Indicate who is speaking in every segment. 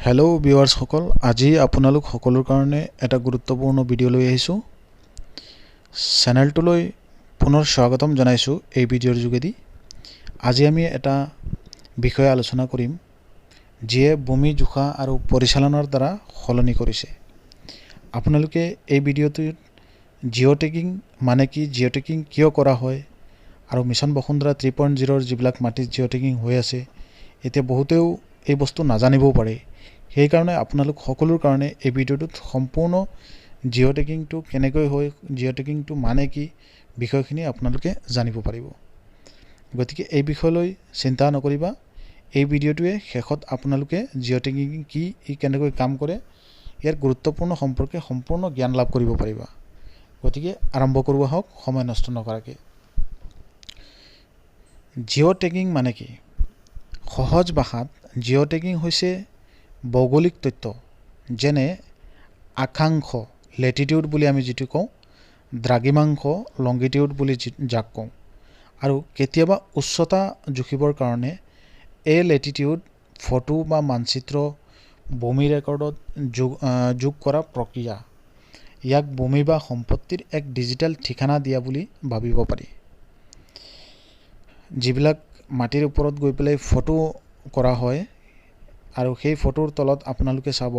Speaker 1: Hello' ভিউৱাৰ্ছসকল, আজি আপোনালোক সকলৰ কাৰণে এটা গুৰুত্বপূৰ্ণ ভিডিঅ' লৈ আহিছোঁ। চেনেলটোলৈ পুনৰ স্বাগতম জনাইছোঁ। এই ভিডিঅ'ৰ যোগেদি আজি আমি এটা বিষয় আলোচনা কৰিম, যিয়ে ভূমি জোখা আৰু পৰিচালনাৰ দ্বাৰা সলনি কৰিছে। আপোনালোকে এই ভিডিঅ'টোত জিঅ' টেগিং মানে কি, জিঅ' টেগিং কিয় কৰা হয়, আৰু মিছন বসুন্ধৰা 3.0ৰ যিবিলাক মাটিত জিঅ' টেগিং হৈ আছে, এতিয়া বহুতেও এই বস্তু নাজানিবও পাৰে। সেইকাৰণে আপোনালোক সকলোৰ কাৰণে এই ভিডিঅ'টোত সম্পূৰ্ণ জিঅ' টেগিংটো কেনেকৈ হয়, জিঅ' টেগিংটো মানে কি, বিষয়খিনি আপোনালোকে জানিব পাৰিব। গতিকে এই বিষয়লৈ চিন্তা নকৰিবা। এই ভিডিঅ'টোৱে শেষত আপোনালোকে জিঅ' টেগিং কি, ই কেনেকৈ কাম কৰে, ইয়াৰ গুৰুত্বপূৰ্ণ সম্পৰ্কে সম্পূৰ্ণ জ্ঞান লাভ কৰিব পাৰিবা। গতিকে আৰম্ভ কৰোঁ আহক, সময় নষ্ট নকৰাকৈ। জিঅ' টেগিং মানে কি? সহজ ভাষাত জিঅ' টেগিং হৈছে ভৌগোলিক তথ্য, যেনে আশাংশ লেটিটিউড বুলি আমি যিটো কওঁ, দ্ৰাঘিমাংশ লংগিটিউড বুলি যাক কওঁ, আৰু কেতিয়াবা উচ্চতা জুখিবৰ কাৰণে এই লেটিটিউড ফটো বা মানচিত্ৰ ভূমি ৰেকৰ্ডত যোগ কৰা প্ৰক্ৰিয়া। ইয়াক ভূমি বা সম্পত্তিৰ এক ডিজিটেল ঠিকনা দিয়া বুলি ভাবিব পাৰি। যিবিলাক মাটিৰ ওপৰত গৈ পেলাই ফটো কৰা হয়, আৰু সেই ফটোৰ তলত আপোনালোকে চাব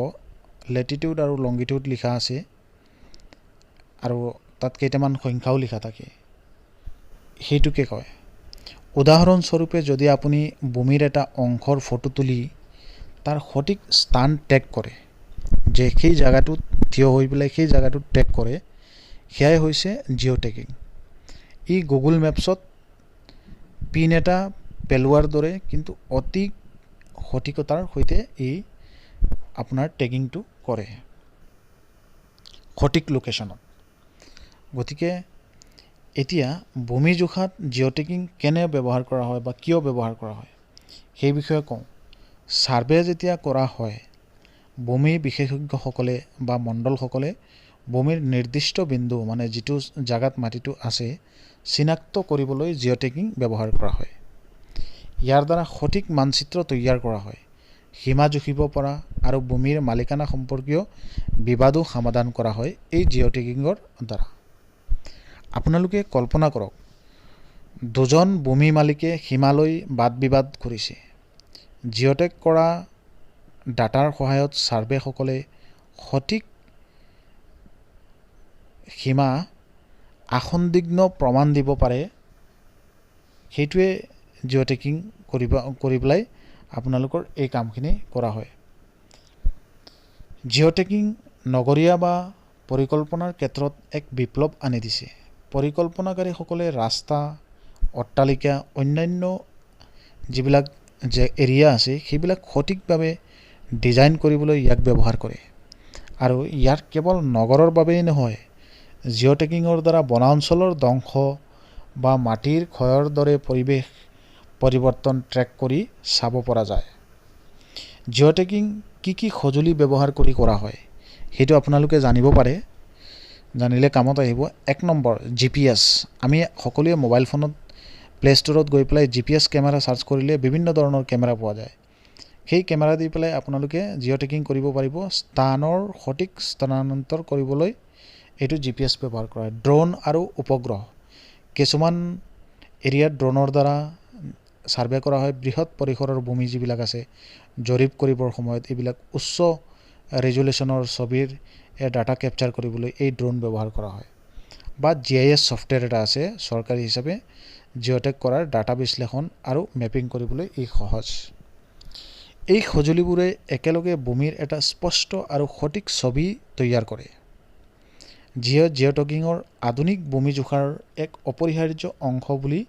Speaker 1: লেটিটিউড আৰু লংগিটিউড লিখা আছে, আৰু তাত কেইটামান সংখ্যাও লিখা থাকে, সেইটোকে কয়। উদাহৰণস্বৰূপে, যদি আপুনি ভূমিৰ এটা অংশৰ ফটো তুলি তাৰ সঠিক স্থান টেগ কৰে, যে সেই জেগাটোত থিয় হৈ পেলাই সেই জেগাটোত টেগ কৰে, সেয়াই হৈছে জিঅ' টেগিং। ই গুগল মেপছত পিন এটা পেলোৱাৰ দৰে, কিন্তু অতি সঠিকতাৰ সৈতে ই আপোনাৰ টেগিংটো কৰে সঠিক লোকেশ্যনত। গতিকে এতিয়া ভূমি জোখাত জিঅ' টেগিং কেনে ব্যৱহাৰ কৰা হয় বা কিয় ব্যৱহাৰ কৰা হয়, সেই বিষয়ে কওঁ। ছাৰ্ভে যেতিয়া কৰা হয়, ভূমি বিশেষজ্ঞসকলে বা মণ্ডলসকলে ভূমিৰ নিৰ্দিষ্ট বিন্দু, মানে যিটো জেগাত মাটিটো আছে, চিনাক্ত কৰিবলৈ জিঅ' টেগিং ব্যৱহাৰ কৰা হয়। ইয়াৰ দ্বাৰা সঠিক মানচিত্ৰ তৈয়াৰ কৰা হয়, সীমা জুখিব পৰা আৰু ভূমিৰ মালিকানা সম্পৰ্কীয় বিবাদো সমাধান কৰা হয় এই জিঅ' টেগিঙৰ দ্বাৰা। আপোনালোকে কল্পনা কৰক, দুজন ভূমি মালিকে সীমালৈ বাদ বিবাদ কৰিছে। জিঅ' টেগ কৰা ডাটাৰ সহায়ত ছাৰ্ভেসকলে সঠিক সীমা আসন্দিগ্ধ প্ৰমাণ দিব পাৰে। সেইটোৱে জিঅ' টেগিং কৰি পেলাই আপোনালোকৰ এই কামখিনি কৰা হয়। জিঅ' টেগিং নগৰীয়া বা পৰিকল্পনাৰ ক্ষেত্ৰত এক বিপ্লৱ আনি দিছে। পৰিকল্পনাকাৰীসকলে ৰাস্তা, অট্টালিকা, অন্যান্য যিবিলাক যে এৰিয়া আছে, সেইবিলাক সঠিকভাৱে ডিজাইন কৰিবলৈ ইয়াক ব্যৱহাৰ কৰে। আৰু ইয়াৰ কেৱল নগৰৰ বাবেই নহয়, জিঅ' টেগিঙৰ দ্বাৰা বনাঞ্চলৰ ধ্বংস বা মাটিৰ ক্ষয়ৰ দৰে পৰিৱেশ পৰিৱৰ্তন ট্ৰেক কৰি চাব পৰা যায়। জিঅ' টেগিং কি সঁজুলি ব্যৱহাৰ কৰি কৰা হয়, সেইটো আপোনালোকে জানিব পাৰে, জানিলে কামত আহিব। 1 নম্বৰ, GPS। আমি সকলোৱে মোবাইল ফোনত প্লে ষ্ট'ৰত গৈ পেলাই GPS কেমেৰা চাৰ্চ কৰিলে বিভিন্ন ধৰণৰ কেমেৰা পোৱা যায়। সেই কেমেৰা দি পেলাই আপোনালোকে জিঅ' টেগিং কৰিব পাৰিব। স্থানৰ সঠিক স্থানান্তৰ কৰিবলৈ এইটো GPS ব্যৱহাৰ কৰা হয়। ড্ৰোন আৰু উপগ্ৰহ, কিছুমান এৰিয়াত ড্ৰোনৰ দ্বাৰা ছাৰ্ভে কৰা হয়। বৃহৎ পৰিসৰৰ ভূমি যিবিলাক আছে, জৰীপ কৰিবৰ সময়ত এইবিলাক উচ্চ ৰেজুলেশ্যনৰ ছবিৰ ডাটা কেপচাৰ কৰিবলৈ এই ড্ৰোন ব্যৱহাৰ কৰা হয়। বা GIS ছফ্টৱেৰ এটা আছে চৰকাৰী হিচাপে, জিঅ' টেগ কৰাৰ ডাটা বিশ্লেষণ আৰু মেপিং কৰিবলৈ ই সহজ। এই সঁজুলিবোৰে একেলগে ভূমিৰ এটা স্পষ্ট আৰু সঠিক ছবি তৈয়াৰ কৰে, যিয়ে জিঅ' টেগিঙৰ আধুনিক ভূমি জোখাৰ এক অপৰিহাৰ্য অংশ বুলি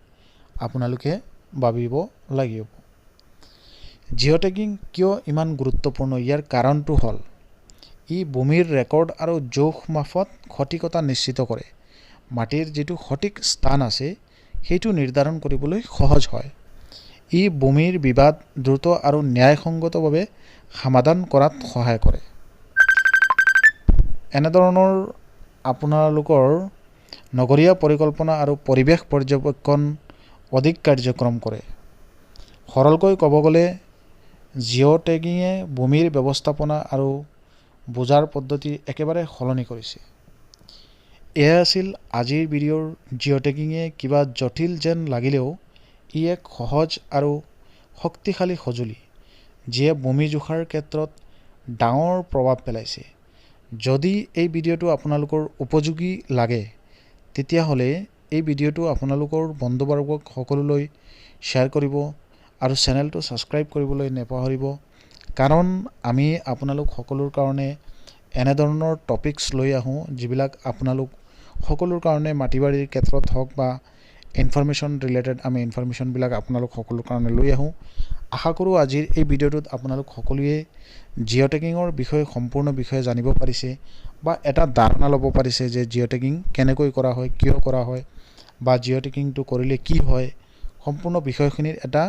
Speaker 1: আপোনালোকে ভাবিব লাগিব। জিঅ' টেগিং কিয় ইমান গুৰুত্বপূৰ্ণ? ইয়াৰ কাৰণটো হ'ল, ই ভূমিৰ ৰেকৰ্ড আৰু জোখ মাফত সঠিকতা নিশ্চিত কৰে। মাটিৰ যিটো সঠিক স্থান আছে, সেইটো নিৰ্ধাৰণ কৰিবলৈ সহজ হয়। ই ভূমিৰ বিবাদ দ্ৰুত আৰু ন্যায়সংগতভাৱে সমাধান কৰাত সহায় কৰে। এনেধৰণৰ আপোনালোকৰ নগৰীয়া পৰিকল্পনা আৰু পৰিৱেশ পৰ্যবেক্ষণ অধিক কাৰ্যক্ৰম কৰে। সৰলকৈ ক'ব গ'লে, জিঅ' টেগিঙে ভূমিৰ ব্যৱস্থাপনা আৰু বুজাৰ পদ্ধতি একেবাৰে সলনি কৰিছে। এয়া আছিল আজিৰ ভিডিঅ'ৰ জিঅ' টেগিঙে কিবা জটিল যেন লাগিলেও ই এক সহজ আৰু শক্তিশালী সঁজুলি যিয়ে ভূমি জোখাৰ ক্ষেত্ৰত ডাঙৰ প্ৰভাৱ পেলাইছে। যদি এই ভিডিঅ'টো আপোনালোকৰ উপযোগী লাগে তেতিয়াহ'লে এই ভিডিঅ'টো আপোনালোকৰ বন্ধুবৰ্গক সকলোলৈ শ্বেয়াৰ কৰিব আৰু চেনেলটো ছাবস্ক্ৰাইব কৰিবলৈ নাপাহৰিব, কাৰণ আমি আপোনালোক সকলোৰ কাৰণে এনেধৰণৰ টপিকছ লৈ আহোঁ যিবিলাক আপোনালোক সকলোৰ কাৰণে মাটি বাৰীৰ ক্ষেত্ৰত হওক বা ইনফৰমেশ্যন ৰিলেটেড আমি ইনফৰমেশ্যনবিলাক আপোনালোক সকলোৰ কাৰণে লৈ আহোঁ। আশা কৰোঁ আজিৰ এই ভিডিঅ'টোত আপোনালোক সকলোৱে জিঅ' টেগিঙৰ বিষয়ে সম্পূৰ্ণ বিষয়ে জানিব পাৰিছে বা এটা ধাৰণা ল'ব পাৰিছে যে জিঅ' টেগিং কেনেকৈ কৰা হয়, কিয় কৰা হয় বা জিঅ' টেগিংটো কৰিলে কি হয়, সম্পূৰ্ণ বিষয়খিনিৰ এটা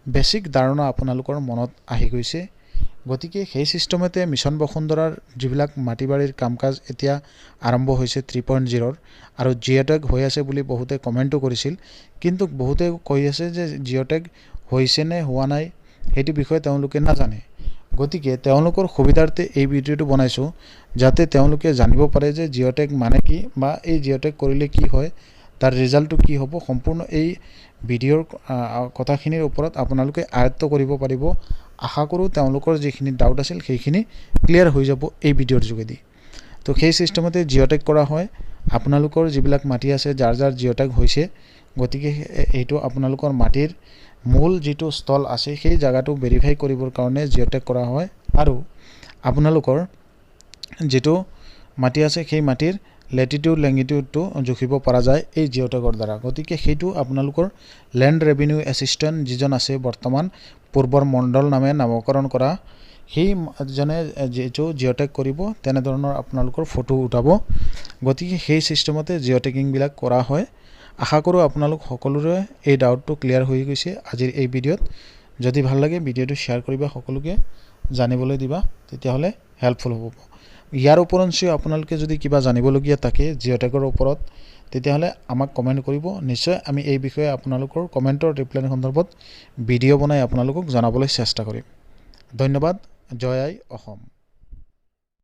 Speaker 1: বেছিক ধাৰণা আপোনালোকৰ মনত আহি গৈছে। গতিকে সেই ছিষ্টেমতে মিছন বসুন্ধৰাৰ যিবিলাক মাটি বাৰীৰ কাম কাজ এতিয়া আৰম্ভ হৈছে 3.0 আৰু জিঅ' টেগ হৈ আছে বুলি বহুতে কমেণ্টো কৰিছিল, কিন্তু বহুতে কৈ আছে যে জিঅ' টেগ হৈছে নে হোৱা নাই সেইটো বিষয়ে তেওঁলোকে নাজানে। গতিকে তেওঁলোকৰ সুবিধাৰ্থে এই ভিডিঅ'টো বনাইছোঁ যাতে তেওঁলোকে জানিব পাৰে যে জিঅ' টেগ মানে কি বা এই জিঅ' টেগ কৰিলে কি হয়, তাৰ ৰিজাল্টটো কি হ'ব। সম্পূৰ্ণ এই ভিডিঅ'ৰ কথাখিনিৰ ওপৰত আপোনালোকে আয়ত্ব কৰিব পাৰিব। আশা কৰোঁ তেওঁলোকৰ যিখিনি ডাউট আছিল সেইখিনি ক্লিয়াৰ হৈ যাব এই ভিডিঅ'ৰ যোগেদি। তো সেই ছিষ্টেমতে জিঅ' টেগ কৰা হয়। আপোনালোকৰ যিবিলাক মাটি আছে যাৰ জিঅ' টেগ হৈছে, গতিকে এইটো আপোনালোকৰ মাটিৰ মূল যিটো স্থল আছে সেই জেগাটো ভেৰিফাই কৰিবৰ কাৰণে জিঅ' টেগ কৰা হয় আৰু আপোনালোকৰ যিটো মাটি আছে সেই মাটিৰ লেটিটিউড লেংগিটিউডটো জুখিব পৰা যায় এই জিঅ' টেগৰ দ্বাৰা। গতিকে সেইটো আপোনালোকৰ লেণ্ড ৰেভিনিউ এছিষ্টেণ্ট যিজন আছে বৰ্তমান পূৰ্বৰ মণ্ডল নামে নামকৰণ কৰা, সেইজনে যিটো জিঅ' টেগ কৰিব তেনেধৰণৰ আপোনালোকৰ ফটো উঠাব। গতিকে সেই ছিষ্টেমতে জিঅ' টেগিংবিলাক কৰা হয়। আশা কৰোঁ আপোনালোক সকলোৰে এই ডাউটটো ক্লিয়াৰ হৈ গৈছে আজিৰ এই ভিডিঅ'ত। যদি ভাল লাগে ভিডিঅ'টো শ্বেয়াৰ কৰিবা, সকলোকে জানিবলৈ দিবা, তেতিয়াহ'লে হেল্পফুল হ'ব। ইয়াৰ ওপৰঞ্চিও আপোনালোকে যদি কিবা জানিবলগীয়া থাকে জিঅ' টেগৰ ওপৰত তেতিয়াহ'লে আমাক কমেণ্ট কৰিব। নিশ্চয় আমি এই বিষয়ে আপোনালোকৰ কমেণ্টৰ ৰিপ্লাইৰ সন্দৰ্ভত ভিডিঅ' বনাই আপোনালোকক জনাবলৈ চেষ্টা কৰিম। ধন্যবাদ। জয় আই অসম।